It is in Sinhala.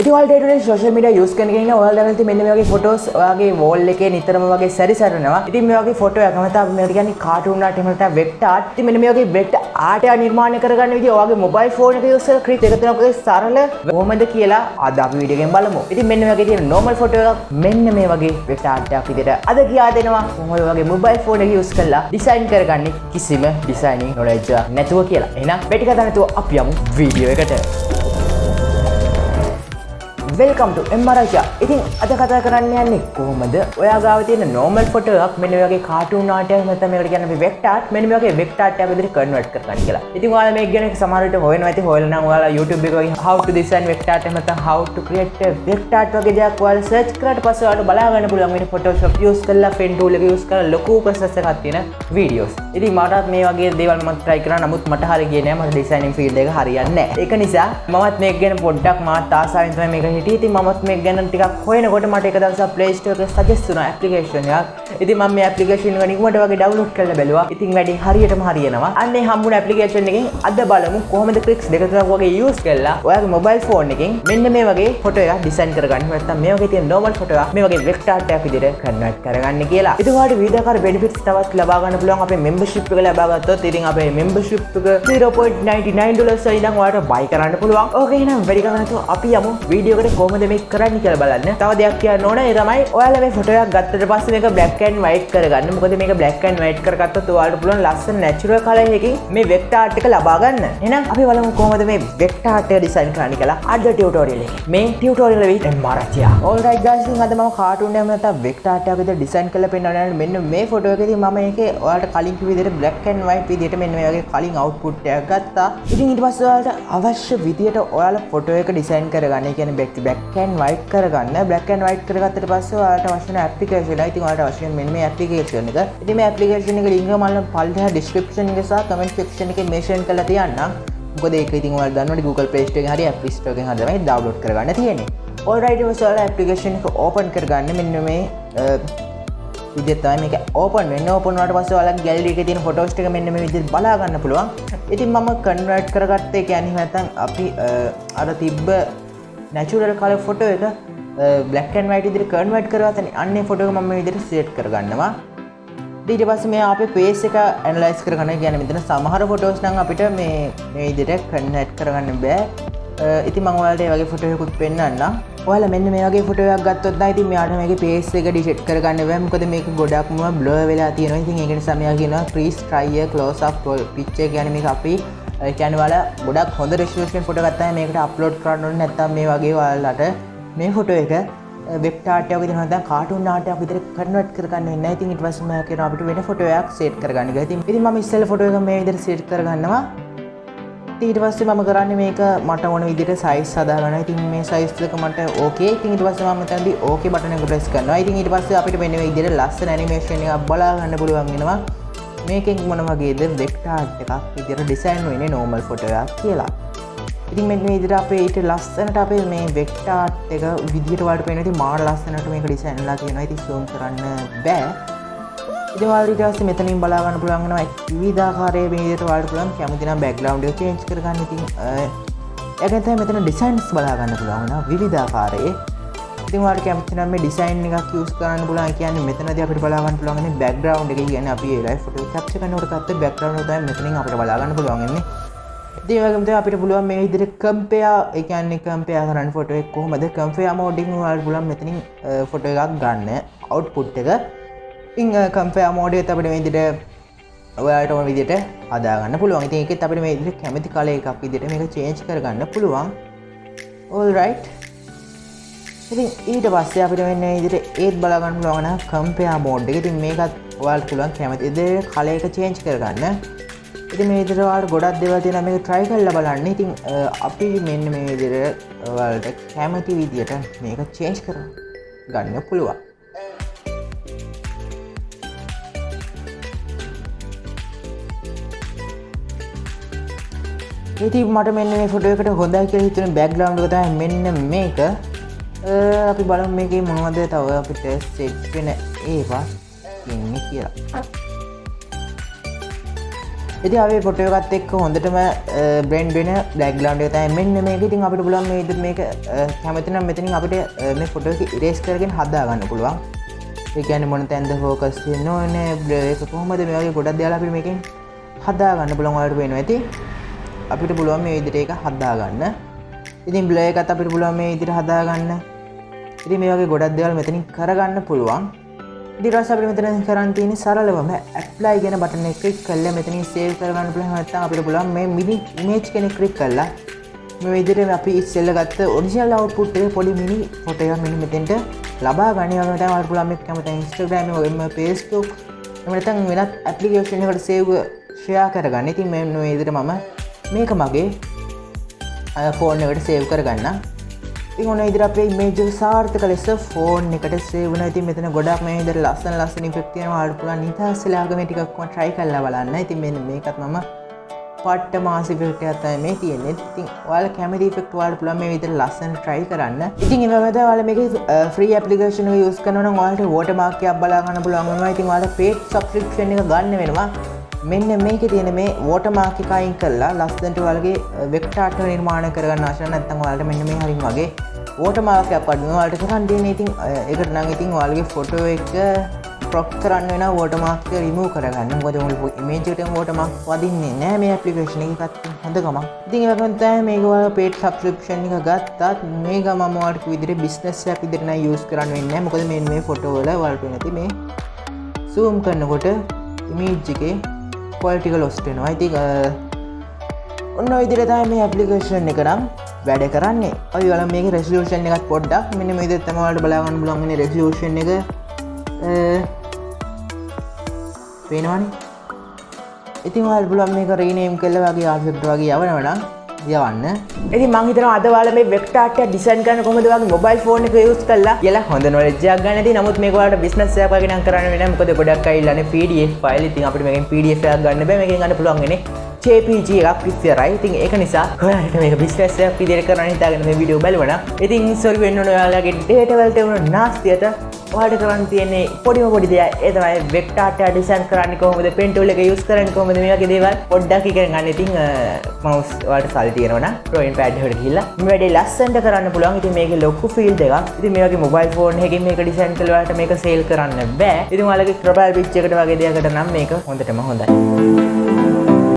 ඉතින් ඔයාලට ඒකට සෝෂල් මීඩියා යූස් කරන කෙනා ඔයාලා දැනලා ඉතින් මෙන්න මේ වගේ ෆොටෝස් ඔයාගේ වෝල් එකේ නිතරම වගේ සැරිසරනවා. ඉතින් මේ වගේ ෆොටෝ එකම තමයි මේකට කියන්නේ කාටුන් ආර්ට් එහෙම නැත්නම් වෙක්ටර් ආර්ට්. ඉතින් මෙන්න මේ වගේ වෙක්ටර් ආර්ට් එක නිර්මාණය කරගන්න විදිය ඔයාගේ මොබයිල් ෆෝන් එක යූස් කරලා ක්‍රියේට් එක තුනක් සරල කොහොමද කියලා අද අපි වීඩියෝ එකෙන් බලමු. ඉතින් මෙන්න මේ වගේ තියෙන normal ෆොටෝ එකක් මෙන්න මේ වගේ වෙක්ටර් ආර්ට් එකක් විදියට අද කියා දෙනවා කොහොමද ඔයාගේ මොබයිල් ෆෝන් එක යූස් කරලා ඩිසයින් කරගන්නේ කිසිම ඩිසයිනින් නොලෙජ් එකක් නැතුව කියලා. එහෙනම් මේ ටික දැනතුව අපි යමු වීඩියෝ එකට. Welcome to MrAchiYa. ඉතින් අද කතා කරන්න යන්නේ කොහොමද ඔයා ගාව තියෙන normal photo එකක් මෙන්න මේ වගේ cartoon art එකක් නැත්නම් මේකට කියන්නේ අපි vector art මෙන්න මේ වගේ vector art එකක් විදිහට convert කරගන්න කියලා. ඉතින් ඔයාලා මේක ගැන සමහර විට හොයනවා ඇති හොයලා නම් ඔයාලා YouTube එකේ වගේ how to design vector art එහෙම නැත්නම් how to create a vector art වගේ දෙයක් ඔයාලා search කරාට පස්සේ ඔයාලට බලා ගන්න පුළුවන් වෙන Photoshop use කරලා pen tool එක use කරලා ලොකු process එකක් තියෙන videos. ඉතින් මටත් මේ වගේ දේවල් මම try කරා නමුත් මට හරිය ගියේ නෑ මට designing field එක හරියන්නේ නෑ. ඒක නිසා මමත් මේක ගැන පොඩ්ඩක් මාත් ආසාවෙන් තමයි මේක හිටියේ. ඉතින් මමත් මේක ගැන ටිකක් හොයනකොට මට එක දවසක් Play Store එකේ suggest වුණා application එකක්. ඉතින් මම මේ application එක නිකමට වගේ download කරලා බැලුවා. ඉතින් වැඩි හරියටම හරියනවා. අන්නේ හම්බුන application එකෙන් අද බලමු කොහොමද tricks දෙක තුනක් වගේ use කරලා ඔයාගේ mobile phone එකෙන් මෙන්න මේ වගේ photo එකක් design කරගන්න. නැත්නම් මේ වගේ තියෙන normal photo එකක් මේ වගේ vector art එකක් විදිහට convert කරගන්න කියලා. ඉතින් ඔයාලට විවිධාකාර benefits තවත් ලබා ගන්න පුළුවන් අපේ membership එක ලබා ගත්තොත්. ඉතින් අපේ membership එක $0.99 ඉඳන් ඔයාලට buy කරන්න පුළුවන්. ඕකේ එහෙනම් වැඩි කම නැතුව අපි යමු වීඩියෝ එකට කොහොමද මේක කරන්නේ කියලා බලන්න. තව දෙයක් කියන්න ඕනේ ඒ තමයි ඔයාලා මේ ෆොටෝ එකක් ගත්තට පස්සේ මේක black and white කරගන්න. මොකද මේක black and white කරගත්තොත් ඔයාලට පුළුවන් ලස්සන natural color එකකින් මේ vector art එක ලබා ගන්න. එහෙනම් අපි බලමු කොහොමද මේ vector art එක design කරන්න කියලා අද tutorial එකේ. මේ tutorial එක with MrAchiYa. Alright guys, ඉතින් අද මම cartoon එකක් නැත්නම් vector art එකක් විදිහට design කරලා පෙන්නනවා. මෙන්න මේ ෆොටෝ එකේදී මම මේකේ ඔයාලට කලින් කිව්ව විදිහට black and white විදිහට මෙන්න මේ වගේ කලින් output එකක් ගත්තා. ඉතින් ඊට පස්සේ ඔයාලට අවශ්‍ය විදිහට ඔයාලා ෆොටෝ එක design කරගන්න. ඒ කියන්නේ black and white කරගන්න. black and white කරගත්තට පස්සේ ඔයාලට අවශ්‍ය වෙන application එක. ඉතින් ඔයාලට අවශ්‍ය වෙන මෙන්න මේ application එක. ඉතින් මේ application එක link එක මම පල්ලෙහා description එකේ සහ comment section එකේ mention කරලා තියන්නම්. මොකද ඒක ඉතින් ඔයාලා දන්නවනේ Google Play Store එකෙන් හරි App Store එකෙන් හරි තමයි download කරගන්න තියෙන්නේ. alright ඔයාලා application එක open කරගන්න මෙන්න මේ විදිහට තමයි මේක open වෙන්නේ. open වුණාට පස්සේ ඔයාලා gallery එකේ තියෙන photos ටික මෙන්න මේ විදිහට බලා ගන්න පුළුවන්. ඉතින් මම convert කරගත්තේ කියන්නේ නැත්නම් අපි අර තිබ්බ natural color photo එක black and white විදිහට convert කරගත්තනේ. අන්නේ photo එක මම මේ විදිහට select කරගන්නවා. ඊට පස්සේ මේ අපේ face එක analyze කරගන්න. කියන්නේ මෙතන සමහර photos නම් අපිට මේ විදිහට convert කරගන්න බෑ. ඉතින් මම ඔයාලට මේ වගේ photo එකකුත් පෙන්නන්නම්. ඔයාලා මෙන්න මේ වගේ photo එකක් ගත්තොත් නම් ඉතින් මෙයාට මේකේ face එක delete කරගන්න බෑ. මොකද මේක ගොඩක්ම blur වෙලා තියෙනවා. ඉතින් ඒක නිසා මෙයා කියනවා please try a close up picture. කියන්නේ මේක අපි කියන්නේ ඔයාලා ගොඩක් හොඳ resolution photo ගත්තාම මේකට upload කරන්න ඕනේ. නැත්නම් මේ වගේ ඔයාලට මේ photo එක vector art එකක් විදිහට නැත්නම් cartoon art එකක් විදිහට convert කරගන්න වෙන්නේ නැහැ. ඉතින් ඊට පස්සේ මම කියනවා අපිට වෙන photo එකක් set කරගන්න කියලා. ඉතින් මම ඉස්සෙල්ලා photo එක මේ විදිහට set කරගන්නවා. ඊට පස්සේ මම කරන්නේ මේක මට ඕන විදිහට size හදාගන්න. ඉතින් මේ size එක මට okay. ඉතින් ඊට පස්සේ මම මෙතනදී okay button එක press කරනවා. ඉතින් ඊට පස්සේ අපිට මෙන්න මේ විදිහට ලස්සන animation එකක් බලා ගන්න පුළුවන් වෙනවා. මේකෙන් මොන වගේද vector art එකක් විදිහට design වෙන්නේ normal photo එකක් කියලා. ඉතින් මෙන්න මේ විදිහට අපේ ඊට ලස්සනට අපේ මේ vector art එක විදිහට වලට පේනවා. ඉතින් මාර ලස්සනට මේක design වෙලා තියෙනවා. ඉතින් zoom කරන්න බෑ. ඉතින් ඔයාලට ඊට පස්සේ මෙතනින් බලා ගන්න පුළුවන් වෙනවා විවිධාකාරයේ මේ විදිහට වලට පුළුවන් කැමති නම් background එක change කරගන්න. ඉතින් ඒකෙන් තමයි මෙතන designs බලා ගන්න පුළුවන් වෙනවා විවිධාකාරයේ. ඉතින් ඔයාලට කැමති නම් මේ design එකක් use කරන්න පුළුවන්. කියන්නේ මෙතනදී අපිට බලා ගන්න පුළුවන් ඉන්නේ background එක. කියන්නේ අපි ඒ live photo capture කරනකොට ගත්ත background එක තමයි මෙතනින් අපිට බලා ගන්න පුළුවන් වෙන්නේ. ඉතින් ඒ වගේම තමයි අපිට පුළුවන් මේ විදිහට compare ඒ කියන්නේ compare කරන්න photo එක කොහොමද compare mode එකෙන් ඔයාලට පුළුවන් මෙතනින් photo එකක් ගන්න output එක. ඉතින් compare mode එකත් අපිට මේ විදිහට ඔයාලට ඕන විදිහට හදා ගන්න පුළුවන්. ඉතින් ඒකෙත් අපිට මේ විදිහට කැමති color එකක් විදිහට මේක change කරගන්න පුළුවන්. all right. ඉතින් ඊට පස්සේ අපිට මෙන්න මේ විදිහට ඒත් බලා ගන්න පුළුවන් නම් compare mode එක. ඉතින් මේකත් ඔයාලට පුළුවන් කැමති විදිහට color එක change කරගන්න. ඉතින් මේ විදිහට ඔයාලට ගොඩක් දේවල් තියෙනවා මේක try කරලා බලන්න. ඉතින් අපි මෙන්න මේ විදිහට ඔයාලට කැමති විදිහට මේක change කරගන්න පුළුවන්. ඉතින් මට මෙන්න මේ ෆොටෝ එකට හොඳයි කියලා හිතුනේ බෑග්ග්‍රවුන්ඩ් එක තමයි මෙන්න මේක. අපි බලමු මේකේ මොනවද තව අපිට සෙට් වෙන ඒවා ඉන්නේ කියලා. ඉතින් අපි ෆොටෝ එකත් එක්ක හොඳටම බ්ලෙන්ඩ් වෙන බෑග්ග්‍රවුන්ඩ් එක තමයි මෙන්න මේක. ඉතින් අපිට පුළුවන් මේ විදිහට මේක කැමති නම් මෙතනින් අපිට මේ ෆොටෝ එක ඉරේස් කරගෙන හදා ගන්න පුළුවන්. ඒ කියන්නේ මොන තැනද ફોකස් තියෙන්න ඕනේ, බ්ලර් එක කොහොමද මේ වගේ ගොඩක් දේවල් අපිට මේකෙන් හදා ගන්න පුළුවන්. ඔයාලට පේනවා ඇති. අපිට පුළුවන් මේ විදිහට ඒක හදා ගන්න. ඉතින් බ්ලර් එකත් අපිට පුළුවන් මේ විදිහට හදා ගන්න. ඉතින් මේ වගේ ගොඩක් දේවල් මෙතනින් කරගන්න පුළුවන්. ඊට පස්සේ අපිට මෙතන කරන් තියෙන්නේ සරලවම apply කියන බටන් එක ක්ලික් කරලා මෙතනින් save කරගන්න පුළුවන්. නැත්නම් අපිට පුළුවන් මේ mini image කෙනෙක් ක්ලික් කරලා මේ විදිහට අපි ඉස්සෙල්ලා ගත්ත original output එක පොඩි mini photo එකක් මෙන්න මෙතෙන්ට ලබා ගන්න. ඒ වගේම තමයි අපිට පුළුවන් මේක කැමති Instagram එක වගේම Facebook එහෙම නැත්නම් වෙනත් application එකකට save share කරගන්න. ඉතින් මේ විදිහට මම මේක මගේ phone එකට save කරගන්නම්. ඉතින් ඔන්න ඉදිරිය අපේ image එක සාර්ථක ලෙස phone එකට save වෙනවා. ඉතින් මෙතන ගොඩක් මේ විදිහට ලස්සන effect තියෙනවා. ඔයාලට පුළුවන් නිදහස් වෙලා මේ ටිකක් කොහොම try කරලා බලන්න. ඉතින් මෙන්න මේකත් මම පට්ට මාස් effect එකක් තමයි මේ තියෙන්නේ. ඉතින් ඔයාලා කැමති effect ඔයාලට පුළුවන් මේ විදිහට ලස්සන try කරන්න. ඉතින් ඒ වගේම ඔයාලා මේකේ free application එක use කරනවා නම් ඔයාලට watermark එකක් බලා ගන්න පුළුවන් වෙනවා. ඉතින් ඔයාලට paid subscription එක ගන්න වෙනවා. මෙන්න මේකේ තියෙන මේ watermark එක අයින් කරලා ලස්සනට ඔයාලගේ vector art නිර්මාණය කරගන්න අවශ්‍ය නැත්නම් ඔයාලට මෙන්න මේ හරින් වගේ watermark එකක් වඩනවා. ඔයාලට කරන් දෙන්නේ ඉතින් ඒකට නම් ඉතින් ඔයාලගේ photo එක crop කරන්න වෙනවා watermark එක remove කරගන්න. මොකද ඔයාලගේ image එකට watermark වදින්නේ නැහැ මේ application එකත් හොඳකමක්. ඉතින් ඒ වගේම තමයි මේක ඔයාලා paid subscription එක ගත්තත් මේක මම ඔයාලට විදිහට business එකක් විදිහට නම් use කරන්න වෙන්නේ නැහැ. මොකද මේ photo වල ඔයාලට නැති මේ zoom කරනකොට image එකේ quality එක lost වෙනවා. ඉතින් ඔන්න ඔය විදිහට තමයි මේ application එක නම් වැඩ කරන්නේ. අපි ඔයාලා මේකේ resolution එකත් පොඩ්ඩක් මෙන්න මේ විදිහට තමයි ඔයාලට බලා ගන්න පුළුවන්. මේ resolution එක පේනවනේ. ඉතින් ඔයාලට පුළුවන් මේක rename කරලා වගේ ආල්ෆබෙට් වගේ යවනවා නම් යවන්න. ඉතින් මම හිතනවා අද ඔයාලා මේ vector art එක design කරන්න කොහොමද වගේ mobile phone එක use කරලා කියලා හොඳ knowledge එකක් ගන්න ඇති. නමුත් මේක ඔයාලට business එකක් වගේ නම් කරන්න වෙන්නේ නැහැ. මොකද ගොඩක් අය ඉල්ලන්නේ PDF file. ඉතින් අපිට මේකෙන් PDF එකක් ගන්න බෑ. මේකෙන් ගන්න පුළුවන් වෙන්නේ JPG එකක් විතරයි. ඉතින් ඒක නිසා ඔයාලට මේක business එකක් විදිහට කරන්න හිතාගෙන මේ වීඩියෝ බලවනම් ඉතින් sorry වෙන්න ඕන ඔයාලගේ data වලට වුණ නාස්තියට ඔයාලට කරන්න තියෙන්නේ පොඩි දෙයක්. ඒ තමයි vector art එක design කරන්නේ කොහොමද, pen tool එක use කරන්නේ කොහොමද, මේ වගේ දේවල් පොඩ්ඩක් ඉගෙන ගන්න. ඉතින් mouse ඔයාලට සල්ලි තියෙනවා නම් drawing pad එකට ගිහිල්ලා මේ වැඩේ ලස්සනට කරන්න පුළුවන්. ඉතින් මේකේ ලොකු field එකක්. ඉතින් මේ වගේ mobile phone එකකින් මේක design කළා ඔයාලට මේක sale කරන්න බෑ. ඉතින් ඔයාලගේ profile picture එකට වගේ දෙයකට නම් මේක හොඳටම හොඳයි.